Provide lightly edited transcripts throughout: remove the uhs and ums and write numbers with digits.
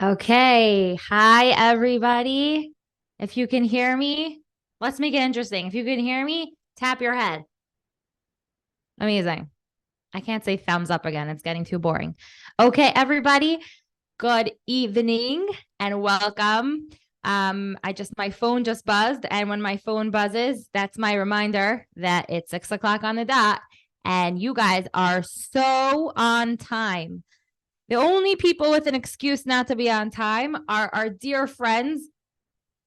Okay. Hi, everybody. If you can hear me, let's make it interesting. If you can hear me, tap your head. Amazing. I can't say thumbs up again. It's getting too boring. Okay, everybody. Good evening and welcome. My phone just buzzed, and when my phone buzzes, that's my reminder that it's 6 o'clock on the dot, and you guys are so on time. The only people with an excuse not to be on time are our dear friends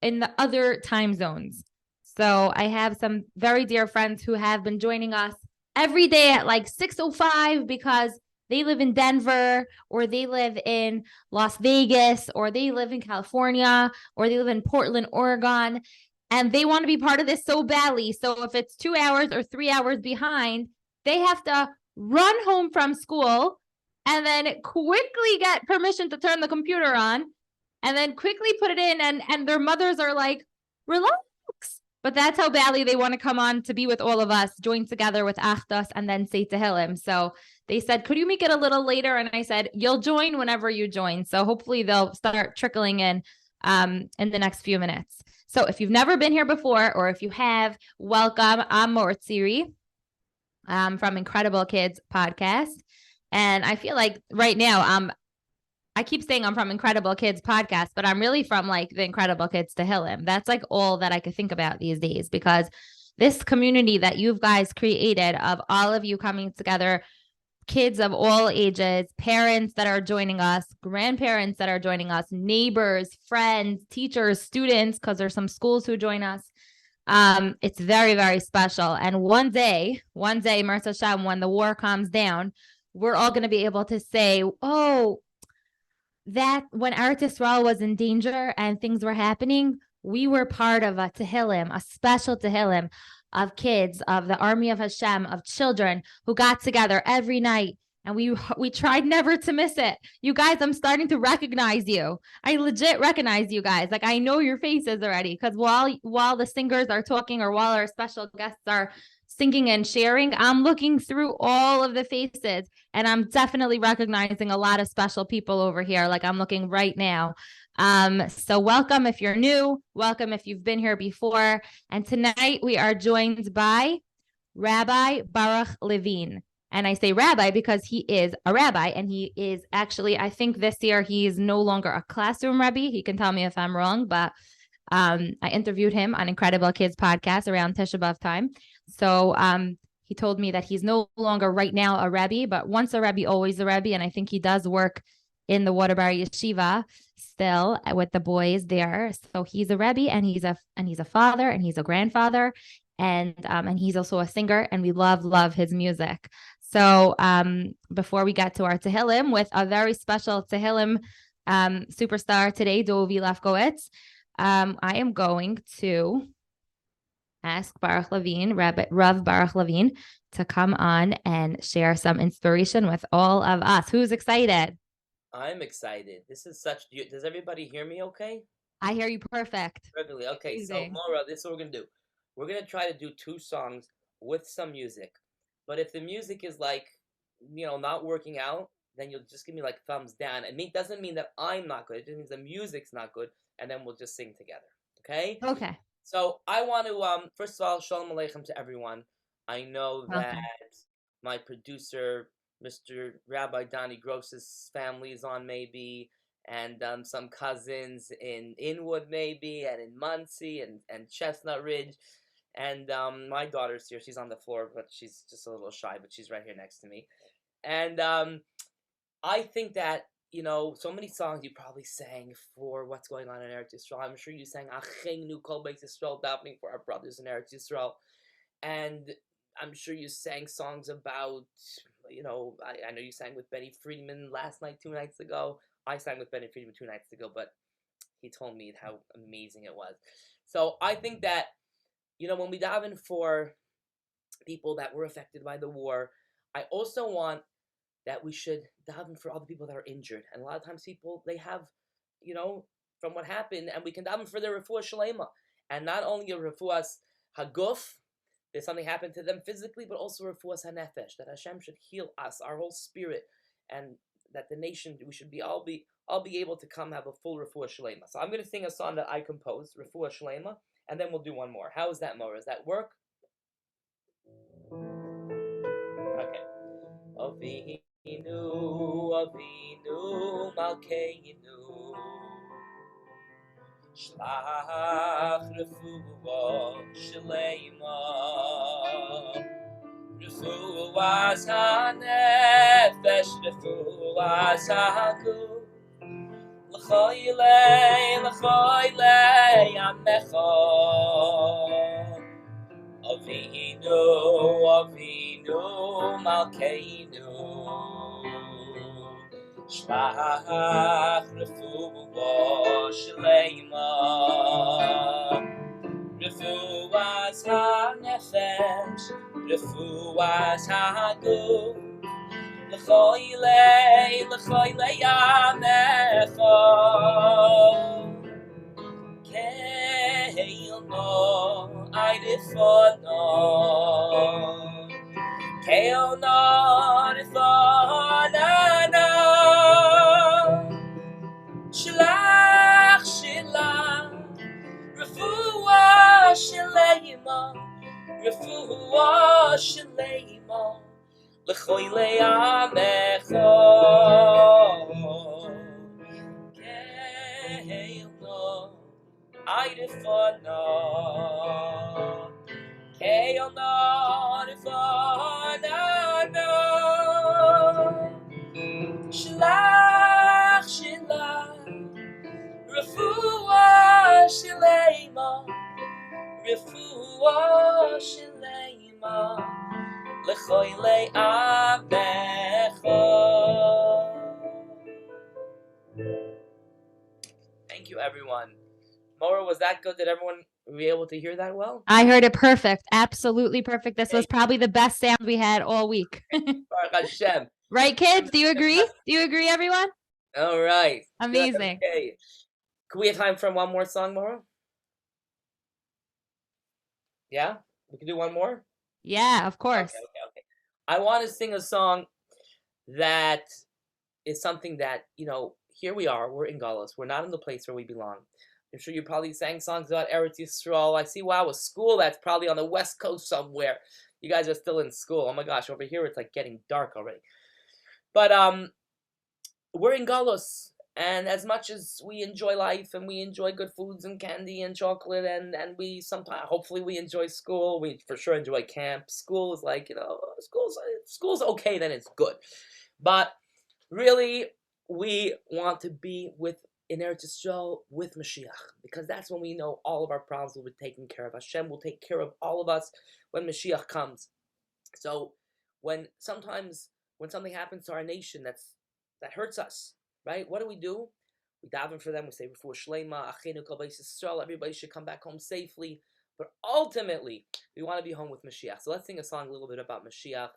in the other time zones. So I have some very dear friends who have been joining us every day at like 6:05 because they live in Denver or they live in Las Vegas or they live in California or they live in Portland, Oregon, and they want to be part of this so badly. So if it's 2 hours or 3 hours behind, they have to run home from school and then quickly get permission to turn the computer on and then quickly put it in, and their mothers are like, relax. But that's how badly they want to come on to be with all of us, join together with Achdos, and then say Tehillim. So they said, could you make it a little later? And I said, you'll join whenever you join. So hopefully they'll start trickling in the next few minutes. So if you've never been here before, or if you have, welcome. I'm Mortziri from InKredible Kids podcast. And I feel like right now I keep saying I'm from InKredible Kids podcast, but I'm really from like the InKredible Kids Tehillim. That's like all that I could think about these days because this community that you guys created of all of you coming together, kids of all ages, parents that are joining us, grandparents that are joining us, neighbors, friends, teachers, students, because there's some schools who join us. It's very, very special. And one day, Mirza Hashem, when the war calms down, we're all going to be able to say, oh, that when Eretz Yisrael was in danger and things were happening, we were part of a Tehillim, a special Tehillim of kids, of the army of Hashem, of children who got together every night. And we tried never to miss it. You guys, I'm starting to recognize you. I legit recognize you guys. Like I know your faces already. Because while the singers are talking or while our special guests are singing and sharing, I'm looking through all of the faces and I'm definitely recognizing a lot of special people over here. Like I'm looking right now. So welcome if you're new, welcome if you've been here before. And tonight we are joined by Rabbi Baruch Levine. And I say rabbi because he is a rabbi and he is actually, I think this year he's no longer a classroom rabbi. He can tell me if I'm wrong, but I interviewed him on InKredible Kids podcast around Tisha B'Av time. So he told me that he's no longer right now a Rebbe, but once a Rebbe, always a Rebbe. And I think he does work in the Waterbury Yeshiva still with the boys there. So he's a Rebbe and he's a father and he's a grandfather and he's also a singer and we love his music. So before we get to our Tehillim with a very special Tehillim superstar today, Dovy Lefkowitz, I am going to ask Baruch Levine, Rav Baruch Levine, to come on and share some inspiration with all of us. Who's excited? I'm excited. This is such. Does everybody hear me okay? I hear you perfect. Perfectly. Okay, so Amazing. Mora, this is what we're gonna do. We're gonna try to do two songs with some music. But if the music is like, not working out, then you'll just give me like thumbs down. It doesn't mean that I'm not good. It just means the music's not good, and then we'll just sing together. Okay? Okay. So I want to first of all, Shalom Aleichem to everyone. I know that Welcome. my producer, Mr. Rabbi Donnie Gross's family is on maybe, and some cousins in Inwood maybe, and in Muncie and Chestnut Ridge. And my daughter's here. She's on the floor, but she's just a little shy, but she's right here next to me. And I think that, so many songs you probably sang for what's going on in Eretz Yisrael. I'm sure you sang Achenu Kol Beit Yisrael, davening for our brothers in Eretz Yisrael. And I'm sure you sang songs about, I know you sang with Benny Friedman last night, 2 nights ago. I sang with Benny Friedman 2 nights ago, but he told me how amazing it was. So I think that, when we daven for people that were affected by the war, I also want that we should daven for all the people that are injured. And a lot of times people, they have, from what happened, and we can daven for their refuah shalema. And not only your refuahs haguf, there's something happened to them physically, but also refuahs hanefesh, that Hashem should heal us, our whole spirit, and that the nation, we should be all be I'll be able to come have a full refuah shlema. So I'm going to sing a song that I composed, refuah shlema, and then we'll do one more. How is that, Mora? Does that work? Okay. Avinu Malkeinu, Shlach refuah shlema, refuahs hanefesh, refuahs haguf, l'choylei amecha. Avinu Malkeinu, Shlach refuah shlema, refuahs hanefesh, refuahs haguf, l'choylei amecha. Keilno Idifono, Keilno Idifonana, Shlach refuah shlema, refuah shlema, l'choylei amecha. Idifana, Keona, Idifana, Shlach, Refuah Shlema, Refuah Shlema, L'choylei Amecha. Thank you, everyone. Mora, was that good? Did everyone be able to hear that well? I heard it perfect. Absolutely perfect. This was probably the best sound we had all week. Baruch Hashem. Right, kids? Do you agree? Do you agree, everyone? All right. Amazing. Good. Okay. Can we have time for one more song, Mora? Yeah? We can do one more? Yeah, of course. Okay. I want to sing a song that is something that, here we are. We're in Galus. We're not in the place where we belong. I'm sure you probably sang songs about Eretz Yisrael. I see, wow, a school that's probably on the West Coast somewhere. You guys are still in school. Oh my gosh, over here it's like getting dark already. But we're in Galus, and as much as we enjoy life and we enjoy good foods and candy and chocolate, and we sometimes, hopefully we enjoy school. We for sure enjoy camp. School is like, school's okay, then it's good. But really, we want to be in Eretz Yisrael with Mashiach, because that's when we know all of our problems will be taken care of. Hashem will take care of all of us when Mashiach comes. So when something happens to our nation that hurts us, right? What do? We daven for them. We say refuah shlema, achenu kol beis Yisrael. Everybody should come back home safely. But ultimately, we want to be home with Mashiach. So let's sing a song a little bit about Mashiach,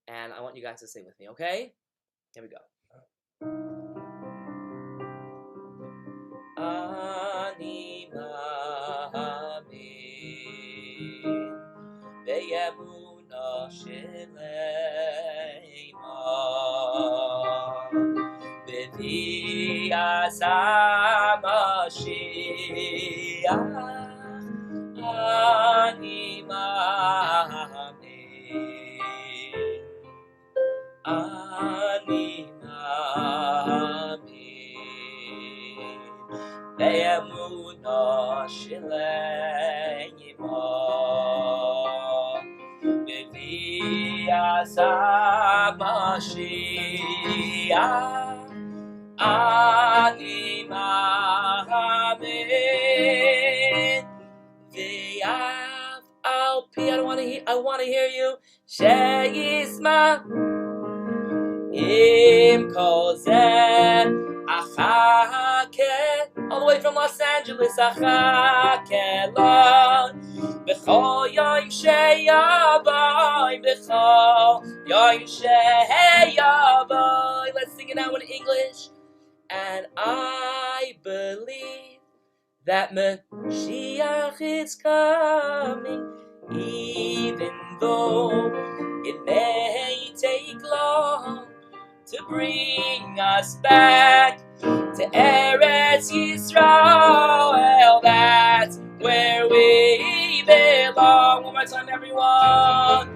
and I want you guys to sing with me, okay? Here we go. Ani ma'amin be'emunah shlema b'vi'as HaMashiach. Ani ma'amin, ani ma'amin be'emunah shlema b'vi'as HaMashiach. Ani ma'amin ve'av al pi. I want to hear you. She'yisma im kol zeh achake. All the way from Los Angeles. Achake lo b'chol yom she'yavai, b'chol yom she'yavai. Let's sing it out in English. And I believe that Mashiach is coming, even though it may take long to bring us back to Eretz Yisrael. That's where we belong. One more time, everyone.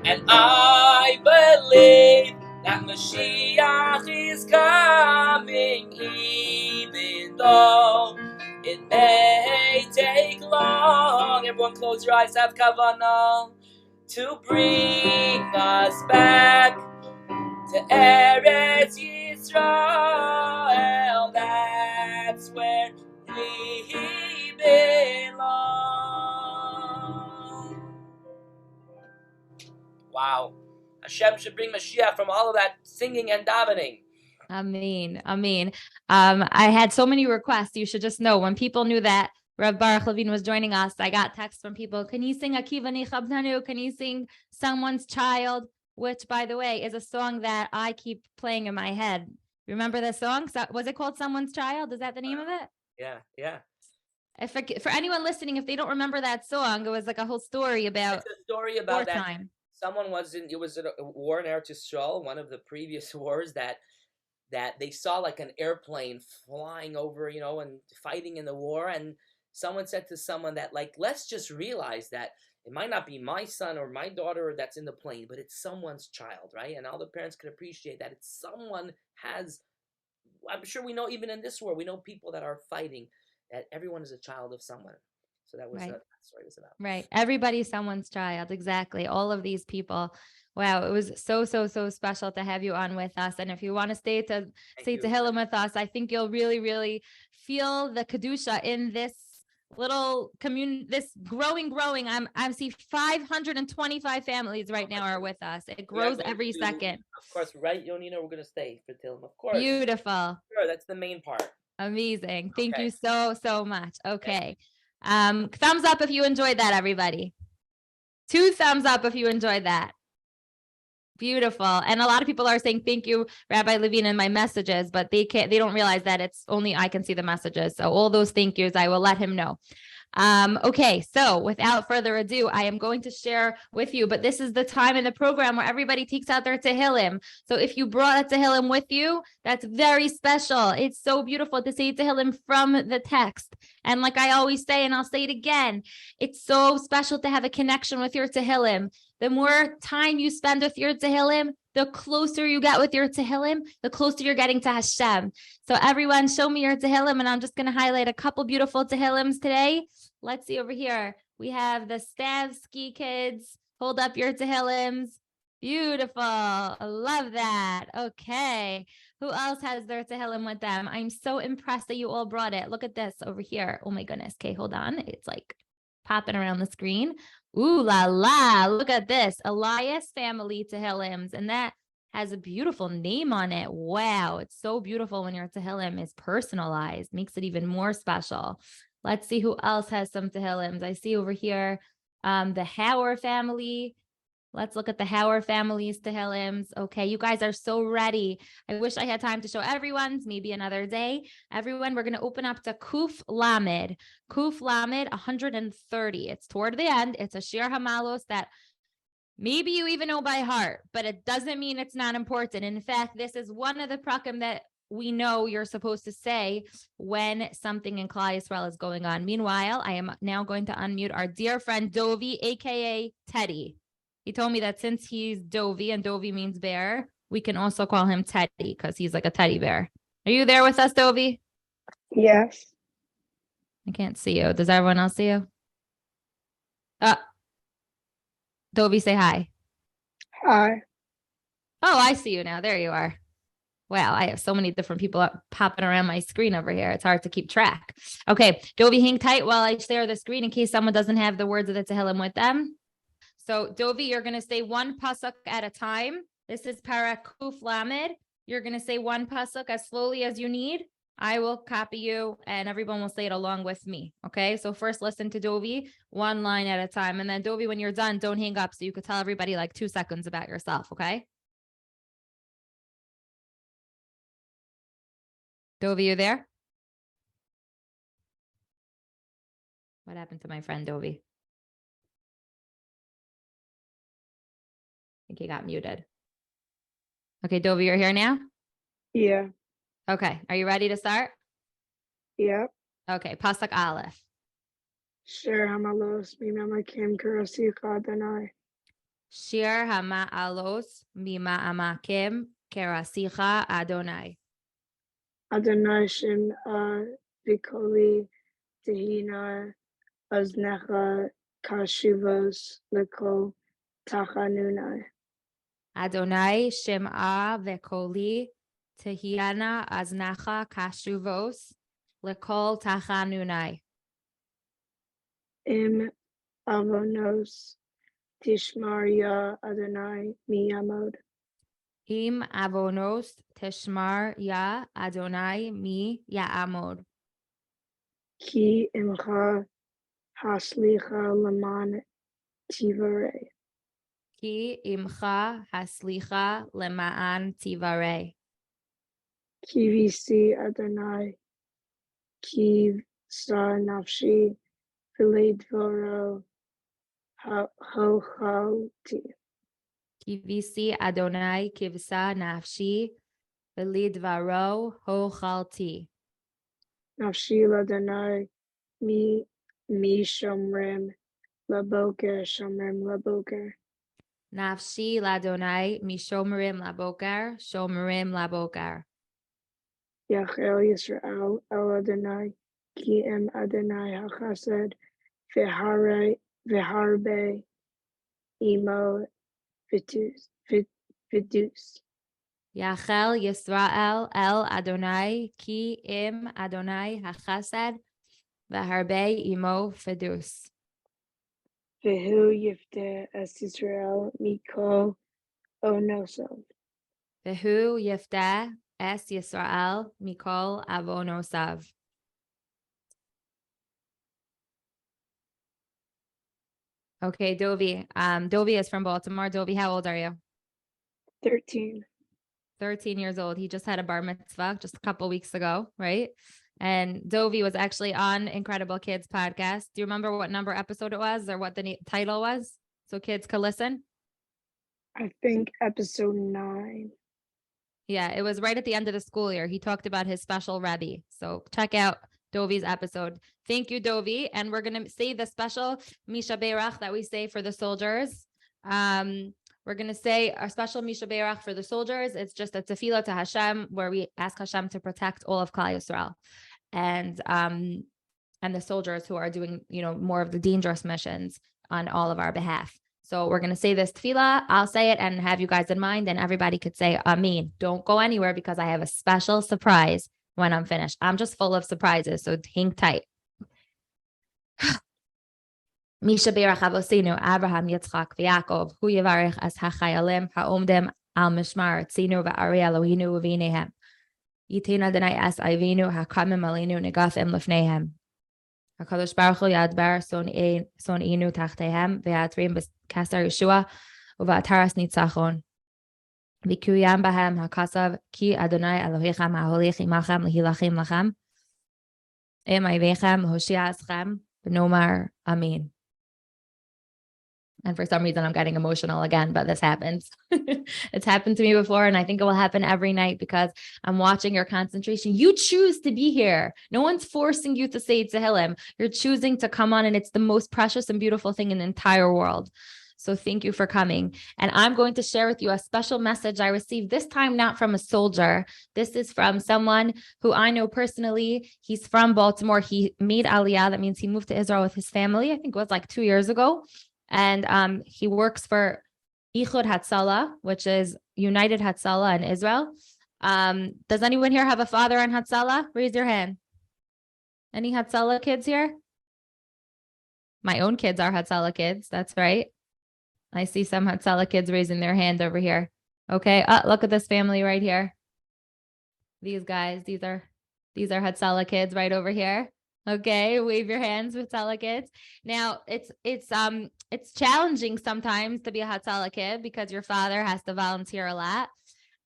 And I believe that Mashiach is coming, even though it may take long. Everyone close your eyes, have kavanah to bring us back to Eretz Yisrael. That's where we belong. Wow. Hashem should bring Mashiach from all of that singing and davening. Amen. Amen. I had so many requests. You should just know when people knew that Rabbi Baruch Levine was joining us, I got texts from people. Can you sing Akiva Nichabnanu? Can you sing Someone's Child? Which, by the way, is a song that I keep playing in my head. Remember the song? So, was it called Someone's Child? Is that the name of it? Yeah. For anyone listening, if they don't remember that song, it was like a whole story about It's a story about wartime. Someone was in. It was a war in Eretz Yisrael, one of the previous wars that they saw like an airplane flying over, and fighting in the war. And someone said to someone that, like, let's just realize that it might not be my son or my daughter that's in the plane, but it's someone's child, right? And all the parents could appreciate that it's someone has. I'm sure we know, even in this war, we know people that are fighting, that everyone is a child of someone. So that was Right. what that story was about. Right. Everybody's someone's child. Exactly. All of these people. Wow. It was so special to have you on with us. And if you want to stay to say Tehillim with us, I think you'll really, really feel the Kedusha in this little community, this growing. I'm seeing 525 families right now are with us. It grows every second. Of course, right, Yonina, we're going to stay for Tehillim. Of course. Beautiful. Sure, that's the main part. Amazing. Thank you so much. Okay. Thumbs up if you enjoyed that, everybody. 2 thumbs up if you enjoyed that. Beautiful. And a lot of people are saying thank you, Rabbi Levine, in my messages, but they don't realize that it's only I can see the messages. So all those thank yous, I will let him know. Okay, so without further ado, I am going to share with you, but this is the time in the program where everybody takes out their Tehillim. So if you brought a Tehillim with you, that's very special. It's so beautiful to say Tehillim from the text. And like I always say, and I'll say it again, it's so special to have a connection with your Tehillim. The more time you spend with your Tehillim, the closer you get with your Tehillim, the closer you're getting to Hashem. So everyone, show me your Tehillim, and I'm just going to highlight a couple beautiful Tehillims today. Let's see over here. We have the Stavsky kids. Hold up your Tehillims. Beautiful. I love that. Okay. Who else has their Tehillim with them? I'm so impressed that you all brought it. Look at this over here. Oh my goodness. Okay, hold on. It's like popping around the screen. Ooh la la. Look at this. Elias family Tehillims. And that has a beautiful name on it. Wow. It's so beautiful when your Tehillim is personalized. Makes it even more special. Let's see who else has some Tehillims. I see over here the Hauer family. Let's look at the Hauer family's Tehillims. Okay, you guys are so ready. I wish I had time to show everyone's, maybe another day. Everyone, we're going to open up to Kuf Lamed. Kuf Lamed 130. It's toward the end. It's a Shir Hamalos that maybe you even know by heart, but it doesn't mean it's not important. In fact, this is one of the prakim that we know you're supposed to say when something in Klal Yisrael is going on. Meanwhile, I am now going to unmute our dear friend Dovy, aka Teddy. He told me that since he's Dovy and Dovy means bear, we can also call him Teddy because he's like a teddy bear. Are you there with us, Dovy? Yes. I can't see you. Does everyone else see you? Dovy, say hi. Hi. Oh, I see you now. There you are. Wow, I have so many different people popping around my screen over here. It's hard to keep track. Okay, Dovy, hang tight while I share the screen in case someone doesn't have the words of the Tehillim with them. So, Dovy, you're going to say one pasuk at a time. This is Perek Kuf Lamed. You're going to say one pasuk as slowly as you need. I will copy you, and everyone will say it along with me. Okay, so first listen to Dovy, one line at a time. And then, Dovy, when you're done, don't hang up so you could tell everybody like 2 seconds about yourself, okay? Dovy, you there? What happened to my friend Dovy? I think he got muted. Okay, Dovy, you're here now? Yeah. Okay. Are you ready to start? Yep. Okay. Pasuk Aleph. Shir hamalos mimamakim karasicha Adonai. Shir hama'alos mima'amakim kerasicha Adonai. Adonai shem vikoli tehina aznecha kashivos lekol tachanunai. Adonai shem'a vekoli tehiana aznacha kashuvos lekol tachanunai. Im avonos tishmar ya Adonai miyamod. Im avonos tishmar ya Adonai mi ya'amod. Ki imcha haslicha laman tivarei. Ki imcha haslicha lema'an tivarei. Ki visi Adonai ki sa nafshi v'ledvaro hochalti. Kivisi Adonai kivsa nafshi v'lidvaro hochalti. Nafshi l'Adonai mi shomrim laboker shomrim laboker. Nafshi ladonai mishomerim laboker shomerim laboker. Yachel Yisrael el Adonai ki em Adonai hachased v'harbe imo vidus. Yachel Yisrael el Adonai ki im Adonai hachased v'harbe imo fedus. V'hu yifte es Yisrael mikol onosov. V'hu yifteh es Yisrael mikol avonosav. Okay, Dovy. Dovy is from Baltimore. Dovy, how old are you? 13. 13 years old. He just had a bar mitzvah just a couple weeks ago, right? And Dovy was actually on InKredible Kids podcast. Do you remember what number episode it was or what the title was? So kids could listen? I think episode 9. Yeah, it was right at the end of the school year. He talked about his special Rebbe. So check out Dovy's episode. Thank you, Dovy. And we're going to say the special Misha Berach that we say for the soldiers. We're going to say our special Misha Berach for the soldiers. It's just a tefillah to Hashem where we ask Hashem to protect all of Klal Yisrael and the soldiers who are doing, more of the dangerous missions on all of our behalf. So we're going to say this tefillah. I'll say it and have you guys in mind, and everybody could say Amen. Don't go anywhere because I have a special surprise when I'm finished. I'm just full of surprises, so hang tight. Misha Berach Avosinu, Abraham, Yitzchak, v'Yaakov, hu yivarech as hachayalim ha'omdem al mishmar tzinu v'ari Elohinu v'vinehem. Yitin Adonai as Ivinu hakamim alinu negafim lefnehem. HaKadosh Baruch Hu yadbar son inu tachtehem v'yatrim b'kasar Yeshua uv'ataras nitzachon. V'kuyam bahem hakasav ki Adonai Elohechem ha'holich imachem lehilachim lachem. Em ayvechem l'hoshia eschem v'nomar amen. And for some reason, I'm getting emotional again, but this happens. It's happened to me before, and I think it will happen every night because I'm watching your concentration. You choose to be here. No one's forcing you to say Tehillim. You're choosing to come on, and it's the most precious and beautiful thing in the entire world. So thank you for coming. And I'm going to share with you a special message I received, this time not from a soldier. This is from someone who I know personally. He's from Baltimore. He made Aliyah. That means he moved to Israel with his family. I think it was like 2 years ago. And he works for Ichud Hatzalah, which is United Hatzalah in Israel. Does anyone here have a father on Hatzalah? Raise your hand. Any Hatzalah kids here? My own kids are Hatzalah kids. That's right. I see some Hatzalah kids raising their hand over here. Okay. Look at this family right here. These guys, these are Hatzalah kids right over here. Okay, wave your hands with Hatzalah kids. Now it's challenging sometimes to be a Hatzalah kid because your father has to volunteer a lot.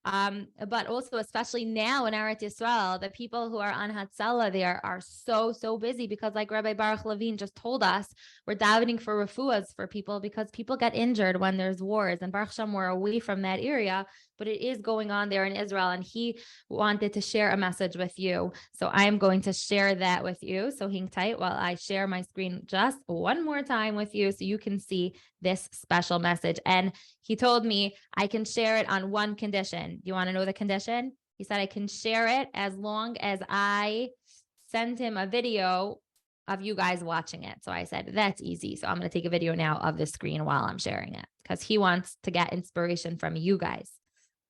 But also, especially now in Eretz Yisrael, the people who are on Hatzalah there are so busy because, like Rabbi Baruch Levine just told us, we're davening for refuahs for people because people get injured when there's wars. And Baruch Hashem, we're away from that area. but it is going on there in Israel, and he wanted to share a message with you. So I am going to share that with you. So hang tight while I share my screen just one more time with you so you can see this special message. And he told me I can share it on one condition. You want to know the condition? He said I can share it as long as I send him a video of you guys watching it. So I said, that's easy. So I'm going to take a video now of the screen while I'm sharing it because he wants to get inspiration from you guys.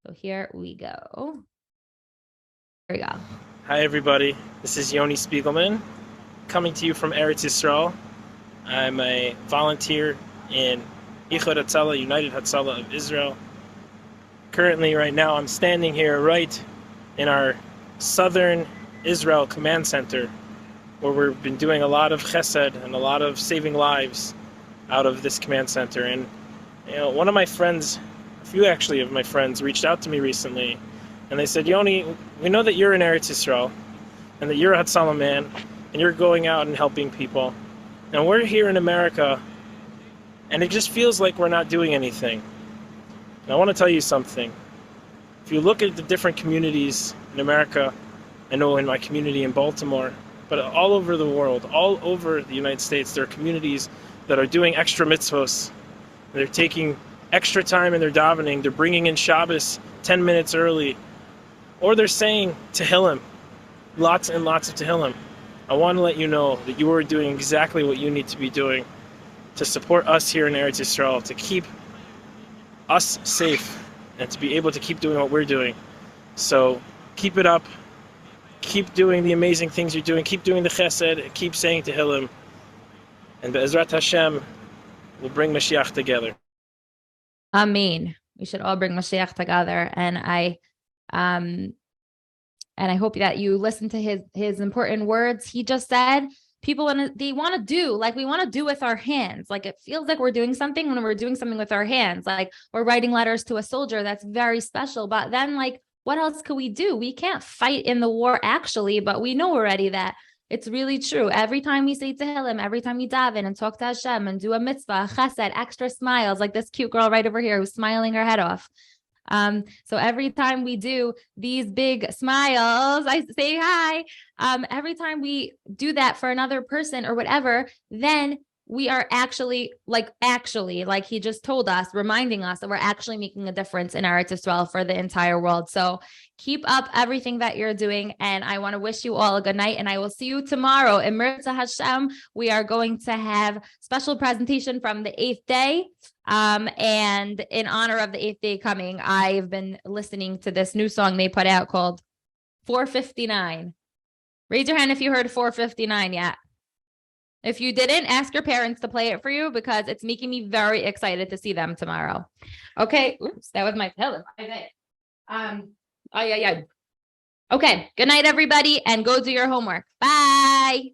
So here we go. Here we go. Hi, everybody. This is Yoni Spiegelman coming to you from Eretz Yisrael. I'm a volunteer in InKredible United Hatzalah of Israel. Currently, right now, I'm standing here right in our southern Israel command center, where we've been doing a lot of chesed and a lot of saving lives out of this command center. And one of my friends, a few actually of my friends, reached out to me recently, and they said, Yoni, we know that you're in Eretz Yisrael, and that you're a Hatzalah man, and you're going out and helping people. And we're here in America, and it just feels like we're not doing anything. And I want to tell you something. If you look at the different communities in America, I know in my community in Baltimore, but all over the world, all over the United States, there are communities that are doing extra mitzvos. They're taking extra time in their davening. They're bringing in Shabbos 10 minutes early. Or they're saying Tehillim, lots and lots of Tehillim. I want to let you know that you are doing exactly what you need to be doing to support us here in Eretz Yisrael, to keep us safe, and to be able to keep doing what we're doing. So keep it up. Keep doing the amazing things you're doing. Keep doing the chesed. Keep saying Tehillim. And Be'ezrat Hashem, we'll bring Mashiach together. Amen. We should all bring Mashiach together. And I hope that you listen to his important words. He just said, people want to do, like we want to do with our hands. Like it feels like we're doing something when we're doing something with our hands. Like we're writing letters to a soldier. That's very special. But then like, what else could we do? We can't fight in the war actually, but we know already that it's really true. Every time we say Tehillim, every time we daven and talk to Hashem and do a mitzvah, a chesed, extra smiles, like this cute girl right over here who's smiling her head off. So every time we do these big smiles, I say hi. Every time we do that for another person or whatever, then we are actually, like he just told us, reminding us that we're actually making a difference in Eretz Yisrael for the entire world. So keep up everything that you're doing. And I want to wish you all a good night. And I will see you tomorrow. In Mirza Hashem, we are going to have special presentation from the 8th day. And in honor of the 8th day coming, I've been listening to this new song they put out called 459. Raise your hand if you heard 459 yet. If you didn't, ask your parents to play it for you because it's making me very excited to see them tomorrow. Okay. Oops, that was my pillow. Okay. Good night, everybody, and go do your homework. Bye.